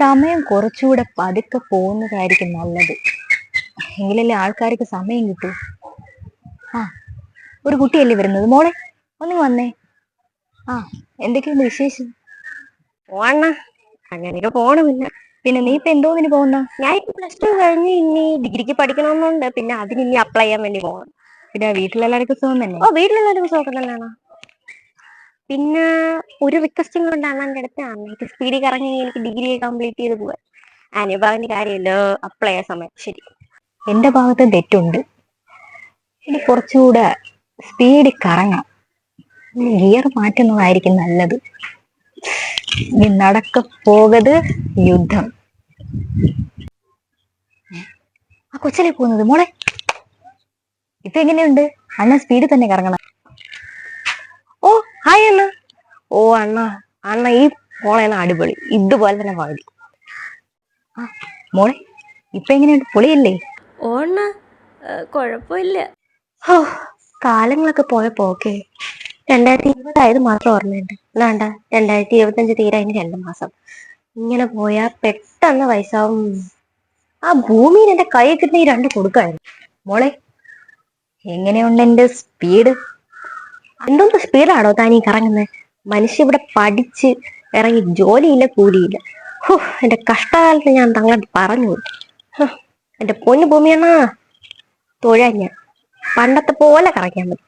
സമയം കുറച്ചുകൂടെ പതുക്കെ പോകുന്നതായിരിക്കും നല്ലത്. എങ്കിലല്ലേ ആൾക്കാർക്ക് സമയം കിട്ടൂ. ആ, ഒരു കുട്ടിയല്ലേ വരുന്നത്. മോളെ ഒന്ന് വന്നേ. ആ, എന്തൊക്കെയുണ്ട് വിശേഷം? പോണ അങ്ങനെയൊക്കെ പോണം. പിന്നെ നീ ഇപ്പൊ എന്തോന്നിന് പോകുന്ന? ഞാൻ +2 കഴിഞ്ഞ് ഇനി ഡിഗ്രിക്ക് പഠിക്കണമെന്നുണ്ട്. പിന്നെ അതിന് ഇനി അപ്ലൈ ചെയ്യാൻ വേണ്ടി പോകണം. പിന്നെ വീട്ടിലെല്ലാവർക്കും സുഖം തന്നെ? ഓ, വീട്ടിലെല്ലാവർക്കും സുഖം തന്നെയാണ്. പിന്നെ ഒരു റിക്വസ്റ്റും കൊണ്ടാണ് എൻ്റെ അടുത്ത് അമ്മയ്ക്ക് സ്പീഡിൽ കറങ്ങി എനിക്ക് ഡിഗ്രി കംപ്ലീറ്റ് ചെയ്ത് പോവാൻ. അനുഭവന്റെ കാര്യമല്ലോ അപ്ലൈ ചെയ്യാൻ സമയം. ശരി, എന്റെ ഭാഗത്ത് തെറ്റുണ്ട്. ഇനി കുറച്ചുകൂടെ സ്പീഡിൽ കറങ്ങാം. ഗിയർ മാറ്റുന്നതായിരിക്കും നല്ലത്. ഇനി നടക്ക പോകത് യുദ്ധം. ആ കൊച്ചല്ലേ പോകുന്നത്. മോളെ ഇപ്പൊ എങ്ങനെയുണ്ട്? അണ്ണ സ്പീഡിൽ തന്നെ കറങ്ങണം. ഓ ഹായ് അണ്ണ. ഓ അണ്ണ, അണ്ണ ഈ പോളയാണ് അടിപൊളി. ഇതുപോലെ തന്നെ പാടി. ആ മോളെ ഇപ്പൊ എങ്ങനെയുണ്ട്? പൊളിയല്ലേ? ഓ അണ്ണ കുഴപ്പമില്ല. ഓ, കാലങ്ങളൊക്കെ പോയപ്പോ ഓക്കെ. 2020 മാത്രം ഓർമ്മയുണ്ട്. അല്ലാണ്ട 2025 തീരാതിന് 2 മാസം. ഇങ്ങനെ പോയാ പെട്ടെന്ന് വയസ്സാവും. ആ ഭൂമിയിൽ എന്റെ കൈ കിട്ടുന്ന ഈ 2 കൊടുക്കായിരുന്നു. മോളെ എങ്ങനെയുണ്ട് എന്റെ സ്പീഡ്? എന്തോന്ന് സ്പീഡാണോ താനീ കറങ്ങുന്നത്? മനുഷ്യ ഇവിടെ പഠിച്ച് ഇറങ്ങി ജോലിയില്ല, കൂലിയില്ല. ഹോ, എന്റെ കഷ്ടകാലത്ത് ഞാൻ തങ്ങളോട് പറഞ്ഞു. എന്റെ പൊന്നു ഭൂമിയണ്ണാ, തൊഴാൻ ഞാൻ പണ്ടത്തെ പോലെ കറങ്ങിയാൽ മതി.